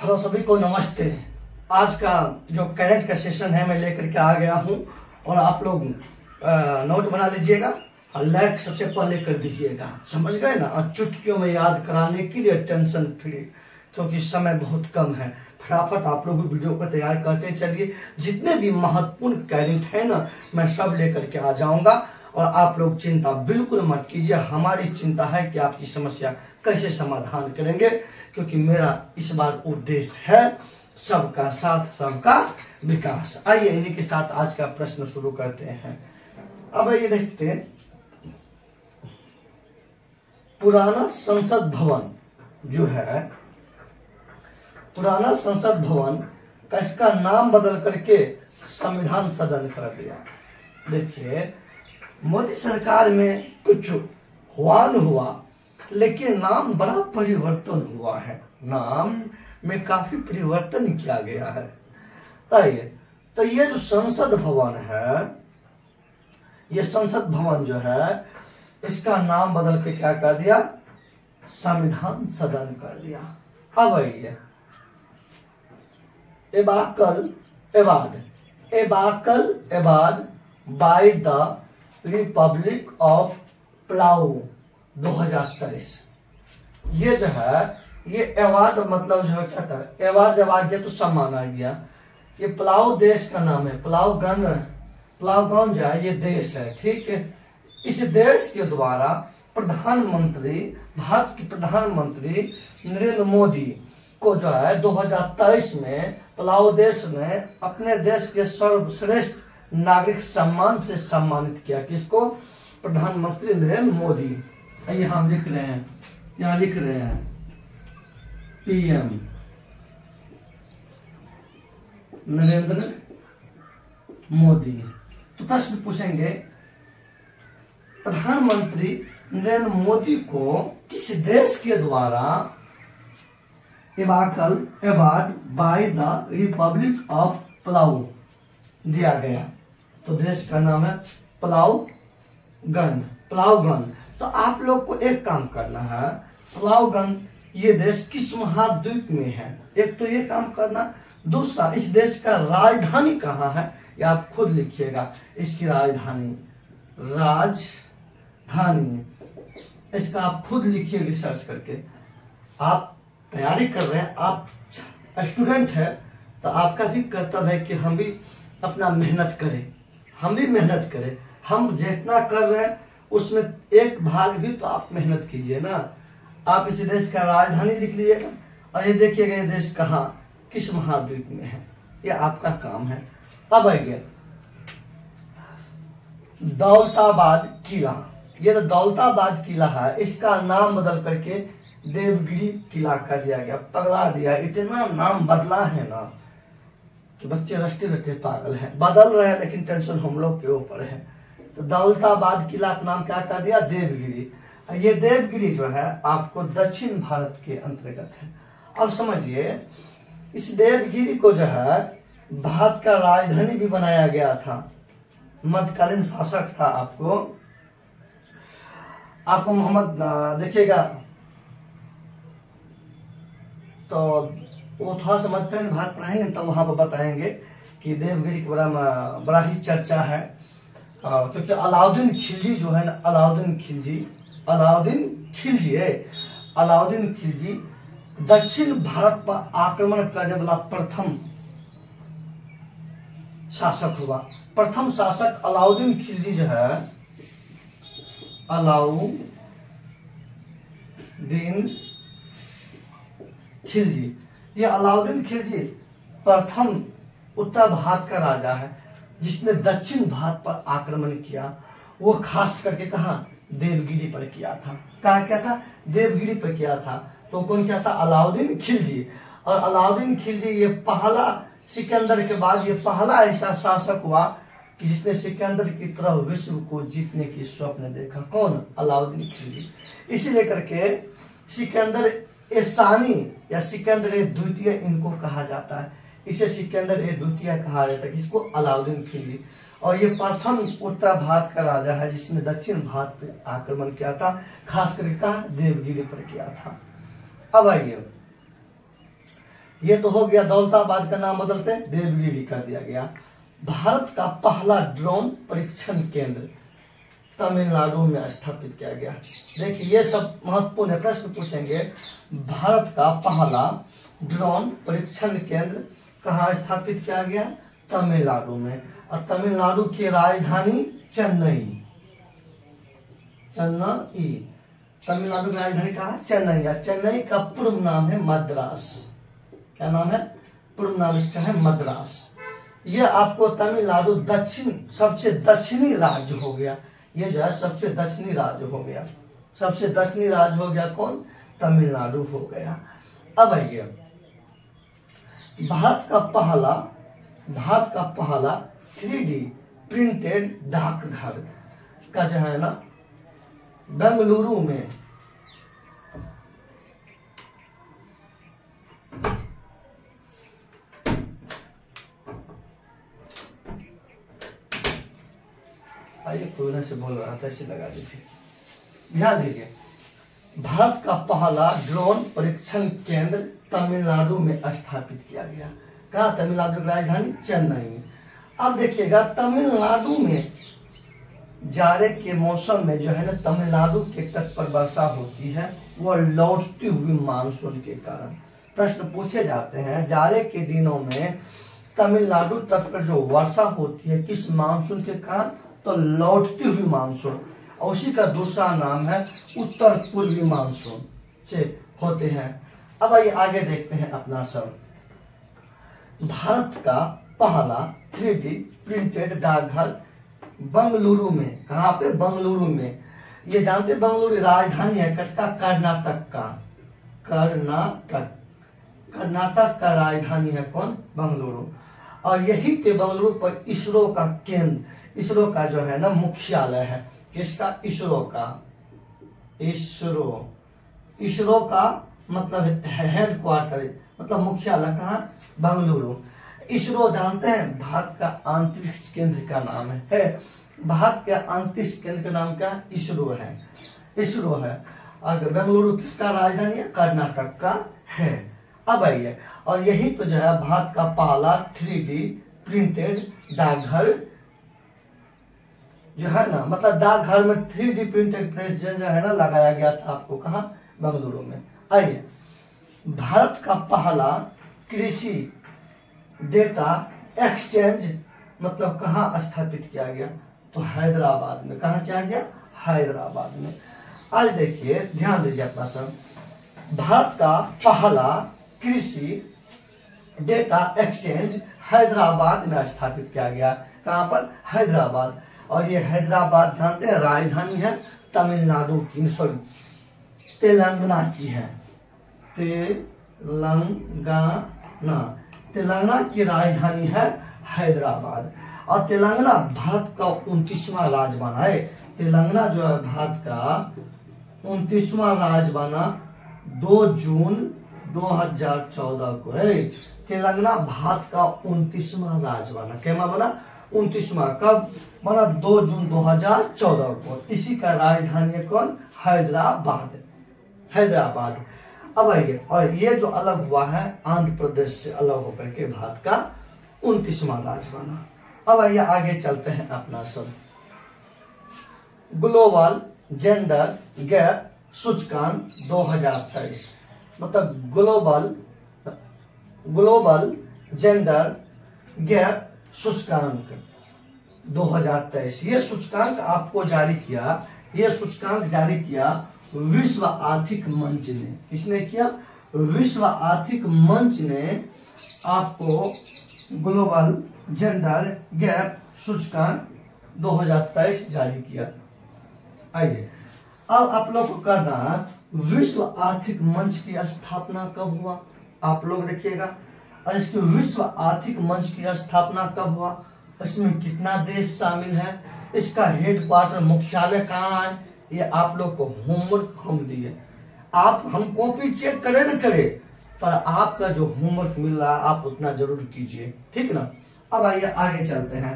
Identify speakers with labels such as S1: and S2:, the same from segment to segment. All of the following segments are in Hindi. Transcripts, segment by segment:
S1: हेलो सभी को नमस्ते। आज का जो करंट का सेशन है मैं लेकर के आ गया हूं और आप लोग नोट बना लीजिएगा और लाइक सबसे पहले कर दीजिएगा, समझ गए ना। और चुटकियों में याद कराने के लिए टेंशन फ्री, क्योंकि समय बहुत कम है। फटाफट आप लोग वीडियो को तैयार करते चलिए। जितने भी महत्वपूर्ण करंट है ना मैं सब लेकर के आ जाऊंगा और आप लोग चिंता बिल्कुल मत कीजिए। हमारी चिंता है कि आपकी समस्या कैसे समाधान करेंगे, क्योंकि मेरा इस बार उद्देश्य है सबका साथ सबका विकास। आइए इन्हीं के साथ आज का प्रश्न शुरू करते हैं। अब ये देखते हैं, पुराना संसद भवन जो है, पुराना संसद भवन का इसका नाम बदल करके संविधान सदन कर दिया। देखिए मोदी सरकार में कुछ हुआ न हुआ, लेकिन नाम बड़ा परिवर्तन हुआ है। नाम में काफी परिवर्तन किया गया है। तो ये जो संसद भवन है, ये संसद भवन जो है इसका नाम बदल के क्या कर दिया, संविधान सदन कर दिया। अब ये एबाकल award by the Republic of Palau 2023। ये जो है ये अवार्ड मतलब जो है क्या था, अवार्ड जब आ गया तो सम्मान आ गया। ये पलाऊ देश का नाम है, पलाऊ जो है ये देश है, ठीक है। इस देश के द्वारा प्रधानमंत्री, भारत के प्रधानमंत्री नरेंद्र मोदी को जो है 2023 में पलाऊ देश ने अपने देश के सर्वश्रेष्ठ नागरिक सम्मान से सम्मानित किया। किसको? प्रधानमंत्री नरेंद्र मोदी। यहाँ हम लिख रहे हैं, यहाँ लिख रहे हैं पीएम नरेंद्र मोदी। तो प्रश्न पूछेंगे, प्रधानमंत्री नरेंद्र मोदी को किस देश के द्वारा एबाकल award by the Republic of Palau दिया गया? तो देश का नाम है पलाऊगन। तो आप लोग को एक काम करना है, पलाऊगन ये देश किस महाद्वीप में है, एक तो ये काम करना। दूसरा, इस देश का राजधानी कहाँ है ये आप खुद लिखिएगा। इसकी राजधानी इसका आप खुद लिखिए रिसर्च करके। आप तैयारी कर रहे हैं, आप स्टूडेंट है, तो आपका भी कर्तव्य है कि हम भी अपना मेहनत करें, हम भी मेहनत करें। हम जितना कर रहे हैं उसमें एक भाग भी तो आप मेहनत कीजिए ना। आप इस देश का राजधानी लिख लीजिएगा और ये देखिएगा ये देश कहाँ, किस महाद्वीप में है, ये आपका काम है। अब आइए दौलताबाद किला। ये तो दौलताबाद किला है, इसका नाम बदल करके देवगिरी किला कर दिया गया। पगला दिया, इतना नाम बदला है ना कि बच्चे रटते रटते पागल हैं। बदल रहे हैं लेकिन टेंशन हम लोग के ऊपर है। तो दौलताबाद किला का नाम क्या कर दिया, देवगिरी। ये देवगिरी जो है आपको दक्षिण भारत के अंतर्गत है। अब समझिए, इस देवगिरी को जो है भारत का राजधानी भी बनाया गया था। मध्यकालीन शासक था आपको मोहम्मद देखिएगा, तो वो थोड़ा सा मध्यकालीन भारत पढ़ाएंगे तब वहां पर बताएंगे कि देवगिरी के बड़ा ही चर्चा है। क्योंकि अलाउद्दीन खिलजी जो है ना, अलाउद्दीन खिलजी दक्षिण भारत पर आक्रमण करने वाला प्रथम शासक हुआ। प्रथम शासक अलाउद्दीन खिलजी जो है, अलाउद्दीन खिलजी, ये अलाउद्दीन खिलजी प्रथम उत्तर भारत का राजा है जिसने दक्षिण भारत पर आक्रमण किया। वो खास करके कहा, देवगिरी पर किया था। कहा क्या था, देवगिरी पर किया था। तो कौन क्या था, अलाउद्दीन खिलजी। और अलाउद्दीन खिलजी ये पहला, सिकंदर के बाद ये पहला ऐसा शासक हुआ कि जिसने सिकंदर की तरह विश्व को जीतने की स्वप्न देखा। कौन? अलाउद्दीन खिलजी। इसी लेकर के सिकंदर ए सानी या सिकंदर ए द्वितीय इनको कहा जाता है। इसे सिकंदर ए द्वितीय कहा जाता है, किसको? अलाउद्दीन खिलजी। और ये प्रथम उत्तर भारत का राजा है जिसने दक्षिण भारत पे आक्रमण किया था, खास करके कहा, देवगिरी पर किया था। अब आइए ये तो हो गया, दौलताबाद का नाम बदल के देवगिरी कर दिया गया। भारत का पहला ड्रोन परीक्षण केंद्र तमिलनाडु में स्थापित किया गया। देखिए ये सब महत्वपूर्ण है, प्रश्न पूछेंगे। भारत का पहला ड्रोन परीक्षण केंद्र कहाँ स्थापित किया गया? तमिलनाडु में। और तमिलनाडु की राजधानी चेन्नई। तमिलनाडु की राजधानी कहाँ है? चेन्नई। या चेन्नई का पूर्व नाम है मद्रास। क्या नाम है? पूर्व नाम इसका है मद्रास। यह आपको तमिलनाडु सबसे दक्षिणी राज्य हो गया। ये जो है सबसे दक्षिणी राज्य हो गया। सबसे दक्षिणी राज्य हो गया कौन? तमिलनाडु हो गया। अब आइए, भारत का पहला 3D प्रिंटेड डाकघर का जो है ना बेंगलुरु में कोरोना से बोल रहा था, इसे लगा दीजिए। ध्यान दीजिए, भारत का पहला ड्रोन परीक्षण केंद्र तमिलनाडु में स्थापित किया गया। कहा? तमिलनाडु की राजधानी चेन्नई। अब देखिएगा, तमिलनाडु में जाड़े के मौसम में जो है ना तमिलनाडु के तट पर वर्षा होती है, वह लौटती हुई मानसून के कारण। प्रश्न पूछे जाते हैं, जाड़े के दिनों में तमिलनाडु तट पर जो वर्षा होती है किस मानसून के कारण? तो लौटती हुई मानसून। और उसी का दूसरा नाम है उत्तर पूर्वी मानसून से होते हैं। अब आइए आगे देखते हैं अपना सब। भारत का पहला 3D प्रिंटेड डाकघर बेंगलुरु में। कहाँ पे? बेंगलुरु में। ये जानते हैं बेंगलुरु राजधानी है कर्नाटक का। कर्नाटक का राजधानी है कौन? बेंगलुरु। और यही पे बेंगलुरु पर इसरो का केंद्र, इसरो का जो है ना मुख्यालय है। किसका? इसरो का। इसरो का मतलब हेड क्वार्टर, मतलब मुख्यालय कहाँ? बेंगलुरु। इसरो जानते हैं भारत का अंतरिक्ष केंद्र का नाम है। भारत के अंतरिक्ष केंद्र का नाम क्या है? इसरो है। अगर बेंगलुरु किसका राजधानी है? कर्नाटक का है। अब आइए, और यही तो जो है भारत का पहला 3D प्रिंटेड डाकघर जो है ना, मतलब डाकघर में 3D प्रिंटेड प्रेस जो है ना लगाया गया था आपको। कहाँ? बेंगलुरु में। आइए, भारत का पहला कृषि डेटा एक्सचेंज मतलब कहाँ स्थापित किया गया? तो हैदराबाद में। कहाँ किया गया? हैदराबाद में। आज देखिए, ध्यान दीजिए अपना सब। भारत का पहला कृषि डेटा एक्सचेंज हैदराबाद में स्थापित किया गया। कहाँ पर? हैदराबाद। और ये हैदराबाद जानते हैं राजधानी है तमिलनाडु की, सॉरी तेलंगाना की है। तेलंगाना की राजधानी है हैदराबाद। और तेलंगाना भारत का 29वां राज्य बना है। तेलंगाना जो है भारत का 29वां राज्य बना 2 जून 2014 को है। तेलंगाना भारत का 29वां राज्य बना। क्या बना? 29वां। कब बना? 2 जून 2014 को। इसी का राजधानी है कौन? हैदराबाद। अब आइए, और ये जो अलग हुआ है आंध्र प्रदेश से अलग होकर के भारत का 29वां राज्य बना। अब आइए आगे चलते हैं अपना सब। ग्लोबल जेंडर गैप सूचकांक 2023 मतलब ग्लोबल जेंडर गैप सूचकांक 2023। ये सूचकांक आपको जारी किया, ये सूचकांक जारी किया विश्व आर्थिक मंच ने। किसने किया? विश्व आर्थिक मंच ने आपको ग्लोबल जेंडर गैप सूचकांक 2023 जारी किया। आइए, अब आप लोग को करना, विश्व आर्थिक मंच की स्थापना कब हुआ? आप लोग देखिएगा। और इसकी विश्व आर्थिक मंच की स्थापना कब हुआ? इसमें कितना देश शामिल है? इसका हेडक्वार्टर मुख्यालय कहाँ है? ये आप लोग को होमवर्क हम दिए। हम कॉपी चेक करे न करे, पर आपका जो होमवर्क मिल रहा है आप उतना जरूर कीजिए, ठीक ना। अब आइए आगे चलते हैं।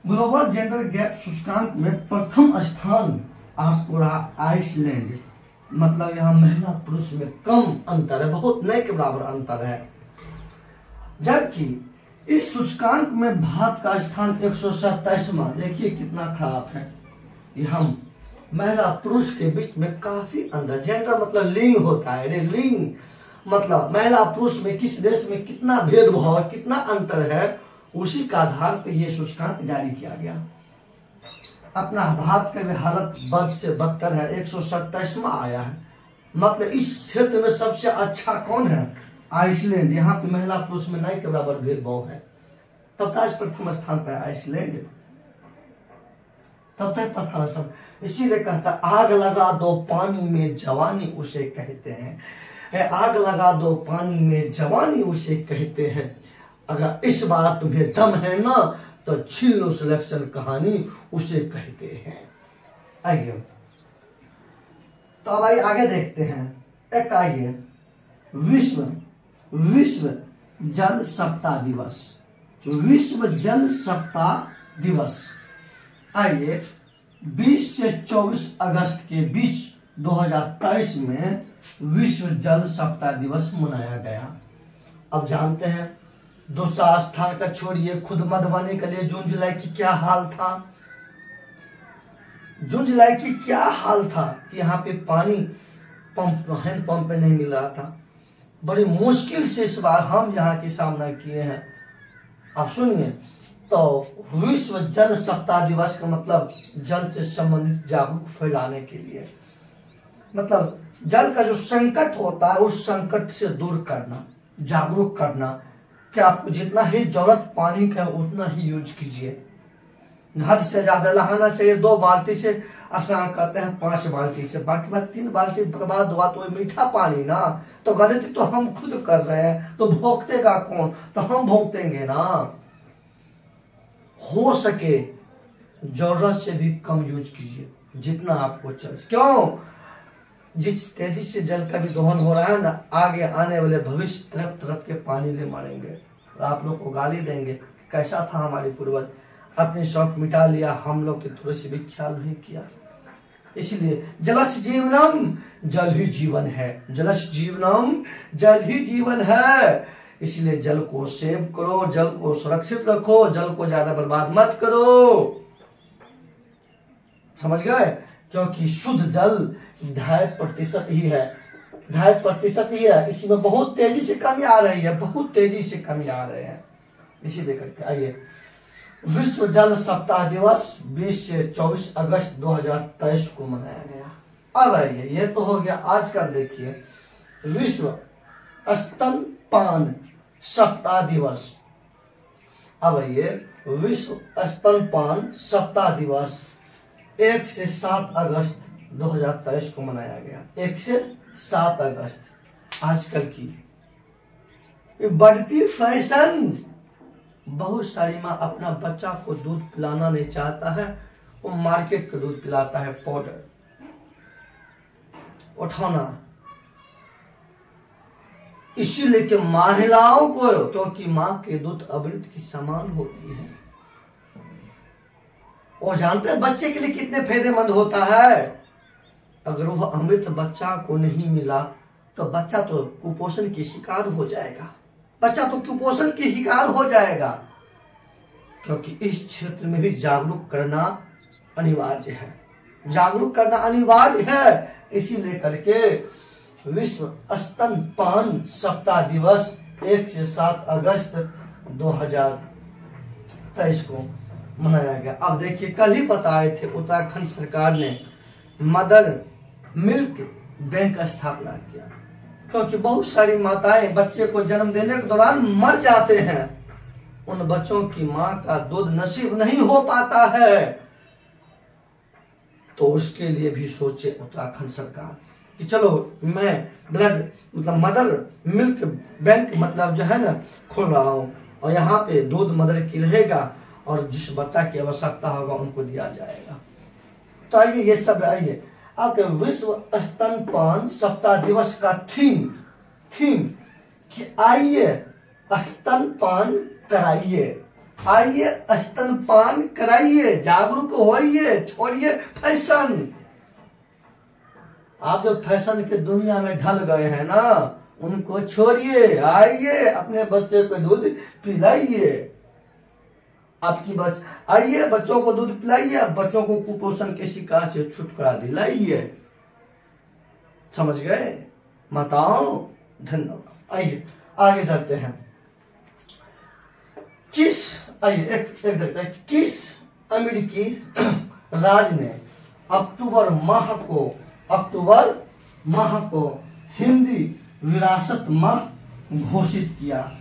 S1: ग्लोबल जेंडर गैप सूचकांक में प्रथम स्थान आपको रहा आइसलैंड। मतलब यहाँ महिला पुरुष में कम अंतर है, बहुत नहीं के बराबर अंतर है। जबकि इस सूचकांक में भारत का स्थान 127वां, देखिए कितना खराब है। ये हम महिला पुरुष के बीच में काफी अंदर, जेंडर मतलब लिंग होता है रे, लिंग मतलब महिला पुरुष में किस देश में कितना भेदभाव, कितना अंतर है, उसी का आधार पर यह सूचकांक जारी किया गया। अपना भारत का भी हालत बद से बदतर है, 127वां आया है। मतलब इस क्षेत्र में सबसे अच्छा कौन है? आइसलैंड। यहाँ पे महिला पुरुष में नहीं के बराबर भेदभाव है। तब तक प्रथम स्थान पर आइसलैंड, तब तक प्रथम स्थान। इसीलिए कहता आग लगा दो पानी में जवानी उसे कहते हैं, आग लगा दो पानी में जवानी उसे कहते हैं। अगर इस बार तुम्हें दम है ना तो छीन लो सिलेक्शन कहानी उसे कहते हैं। आइए तो अब आइए आगे देखते हैं। एक आइए विश्व जल सप्ताह दिवस, विश्व जल सप्ताह दिवस। आइए 20 से 24 अगस्त के बीच 2023 में विश्व जल सप्ताह दिवस मनाया गया। अब जानते हैं दूसरा स्थान का छोड़िए, खुद मधुबनी के लिए जून जुलाई की क्या हाल था। जून जुलाई की क्या हाल था कि यहाँ पे पानी पंप, हैंड पंप पे नहीं मिल रहा था। बड़ी मुश्किल से इस बार हम यहाँ की सामना किए हैं। आप सुनिए, तो विश्व जल सप्ताह दिवस का मतलब जल से संबंधित जागरूक फैलाने के लिए, मतलब जल का जो संकट होता है उस संकट से दूर करना, जागरूक करना कि आपको जितना ही जरूरत पानी का उतना ही यूज कीजिए। हद से ज्यादा नहाना चाहिए, 2 बाल्टी से स्नान करते हैं 5 बाल्टी से, बाकी बात 3 बाल्टी बर्बाद हुआ तो मीठा पानी ना, तो गलती तो हम खुद कर रहे हैं, तो भोगतेगा कौन? तो हम भोगतेंगे ना। हो सके जरूरत से भी कम यूज कीजिए जितना आपको चल। क्यों? जिस तेजी से जल का भी दोहन हो रहा है ना, आगे आने वाले भविष्य तरफ तरफ के पानी ले मरेंगे। और आप लोग को गाली देंगे कैसा था हमारे पूर्वज, अपनी शौक मिटा लिया, हम लोग के थोड़े से भी ख्याल नहीं किया। इसलिए जलश जीवनम, जल ही जीवन है, जलश जीवनम, जल ही जीवन है। इसलिए जल को सेव करो, जल को सुरक्षित रखो, जल को ज्यादा बर्बाद मत करो। समझ गए? क्योंकि शुद्ध जल 2.5% ही है, 2.5% ही है। इसमें बहुत तेजी से कमी आ रही है, बहुत तेजी से कमी आ रहे हैं। इसी लेकर के आइए विश्व जल सप्ताह दिवस 20 से 24 अगस्त 2023 को मनाया गया। अब आइए, ये तो हो गया आज का। देखिए विश्व स्तनपान सप्ताह दिवस। अब आइए विश्व स्तनपान सप्ताह दिवस 1 से 7 अगस्त 2023 को मनाया गया। 1 से 7 अगस्त। आजकल की बढ़ती फैशन, बहुत सारी माँ अपना बच्चा को दूध पिलाना नहीं चाहता है, वो मार्केट का दूध पिलाता है, पाउडर उठाना। इसीलिए कि महिलाओं को, क्योंकि माँ के दूध अमृत की समान होती है। और जानते हैं बच्चे के लिए कितने फायदेमंद होता है। अगर वह अमृत बच्चा को नहीं मिला तो बच्चा तो कुपोषण की शिकार हो जाएगा, बच्चा तो कुपोषण की शिकार हो जाएगा। क्योंकि इस क्षेत्र में भी जागरूक करना अनिवार्य है, जागरूक करना अनिवार्य है। इसीलिए करके विश्व स्तनपान सप्ताह दिवस 1 से 7 अगस्त 2023 को मनाया गया। अब देखिए कल ही बताए थे उत्तराखंड सरकार ने मदर मिल्क बैंक स्थापना किया। क्योंकि बहुत सारी माताएं बच्चे को जन्म देने के दौरान मर जाते हैं, उन बच्चों की मां का दूध नसीब नहीं हो पाता है। तो उसके लिए भी सोचे उत्तराखंड सरकार कि चलो मैं ब्लड मतलब मदर मिल्क बैंक मतलब जो है ना खोल रहा हूँ, और यहाँ पे दूध मदर की रहेगा और जिस बच्चा की आवश्यकता होगा उनको दिया जाएगा। तो आइए ये सब आइए आपके विश्व स्तनपान सप्ताह दिवस का थीम कि आइए स्तनपान कराइए, आइए स्तनपान कराइए, जागरूक होइए, छोड़िए फैशन। आप जो फैशन के दुनिया में ढल गए हैं ना, उनको छोड़िए, आइए अपने बच्चे को दूध पिलाइए। आपकी आइए बच्चों को दूध पिलाइए, बच्चों को कुपोषण के शिकार से छुटकारा दिलाइए। समझ गए माताओं? धन्यवाद। आइए आगे चलते हैं। किस अमेरिकी राज ने अक्टूबर माह को हिंदी विरासत माह घोषित किया?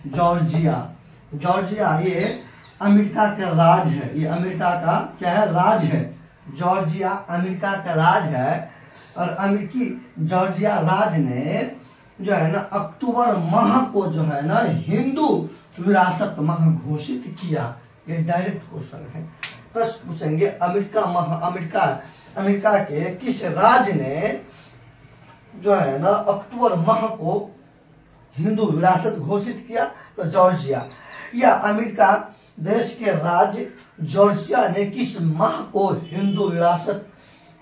S1: जॉर्जिया ये अमेरिका का राज है। ये अमेरिका का क्या है? राज है। जॉर्जिया अमेरिका का राज है और अमेरिकी जॉर्जिया राज ने जो है ना अक्टूबर माह को जो है ना हिंदू विरासत माह घोषित किया। ये डायरेक्ट क्वेश्चन है। प्रश्न पूछेंगे अमेरिका के किस राज्य ने जो है ना अक्टूबर माह को हिंदू विरासत घोषित किया? तो जॉर्जिया। या अमेरिका देश के राज्य जॉर्जिया ने किस माह को हिंदू विरासत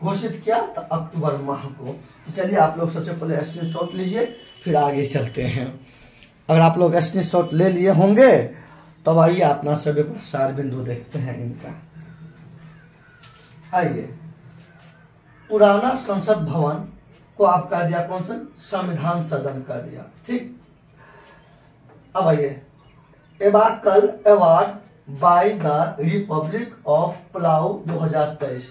S1: घोषित किया? तो अक्टूबर माह को। तो चलिए आप लोग सबसे पहले स्क्रीनशॉट लीजिए, फिर आगे चलते हैं। अगर आप लोग स्क्रीनशॉट ले लिए होंगे तो आइए अपना सभी सार बिंदु देखते हैं इनका। आइए, पुराना संसद भवन को आप कह दिया कौन सा? संविधान सदन कर दिया। ठीक। अब आइए, एबाकल award by the Republic of Palau 2023।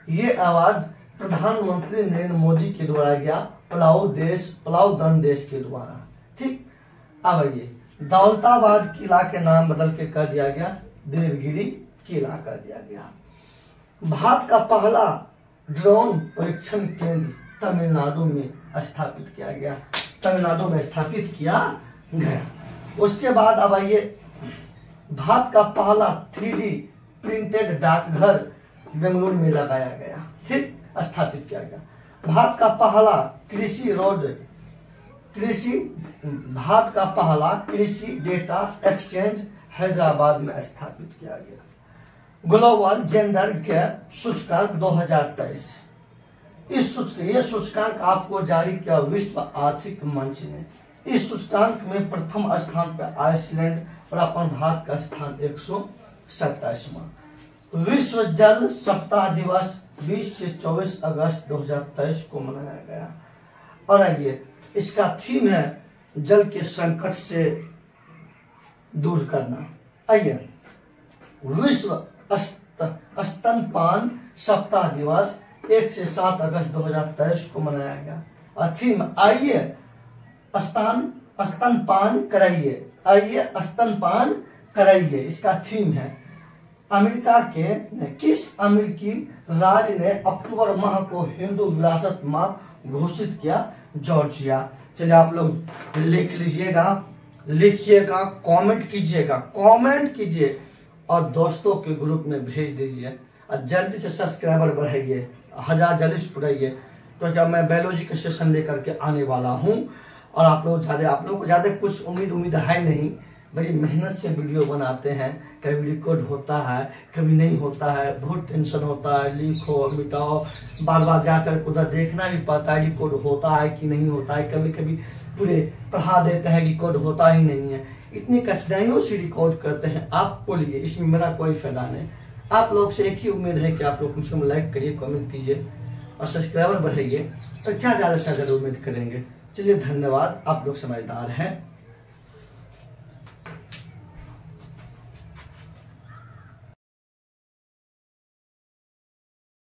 S1: ये अवार्ड प्रधानमंत्री नरेंद्र मोदी के द्वारा गया पलाऊ गणदेश के द्वारा। ठीक। अब आइए, दौलताबाद किला के नाम बदल के कर दिया गया देवगिरी किला कर दिया गया। भारत का पहला ड्रोन परीक्षण केंद्र तमिलनाडु में स्थापित किया गया। तमिलनाडु में स्थापित किया गया। उसके बाद अब आइए, भारत का पहला 3D प्रिंटेड डाकघर बेंगलुरु में लगाया गया। ठीक, स्थापित किया गया। भारत का पहला कृषि डेटा एक्सचेंज हैदराबाद में स्थापित किया गया। ग्लोबल जेंडर गैप सूचकांक 2023। ये सूचकांक आपको जारी किया विश्व आर्थिक मंच ने। इस सूचकांक में प्रथम स्थान पर आइसलैंड और अपन भारत का स्थान 127वां। विश्व जल सप्ताह दिवस 20 से 24 अगस्त 2023 को मनाया गया। और आइए, इसका थीम है जल के संकट से दूर करना। आइए, विश्व स्तनपान सप्ताह दिवस 1 से 7 अगस्त 2023 को मनाया गया। और थीम आइए स्तनपान कराइए, आइए स्तनपान कराइए, इसका थीम है। अमेरिका के किस अमेरिकी राज्य ने अक्टूबर माह को हिंदू विरासत माह घोषित किया? जॉर्जिया। चलिए आप लोग लिख लीजिएगा, लिखिएगा, कमेंट कीजिए और दोस्तों के ग्रुप में भेज दीजिए। और जल्दी से सब्सक्राइबर बढ़ाइए, 1000 जल्दी से बढ़ाइए, क्योंकि मैं बायोलॉजी का सेशन लेकर के आने वाला हूँ। और आप लोग को ज़्यादा कुछ उम्मीद है नहीं। बड़ी मेहनत से वीडियो बनाते हैं, कभी रिकॉर्ड होता है, कभी नहीं होता है, बहुत टेंशन होता है, लिखो मिटाओ, बार बार जाकर उधर देखना भी पड़ता है रिकॉर्ड होता है कि नहीं होता है। कभी कभी पूरे पढ़ा देते हैं, रिकॉर्ड होता ही नहीं है। इतनी कठिनाइयों से रिकॉर्ड करते हैं, आप बोलिए इसमें मेरा कोई फायदा नहीं। आप लोग से एक ही उम्मीद है कि आप लोग कम से कम लाइक करिए, कमेंट कीजिए और सब्सक्राइबर बढ़ाइए। और क्या ज़्यादा से ज़्यादा उम्मीद करेंगे। चलिए धन्यवाद, आप लोग समझदार हैं।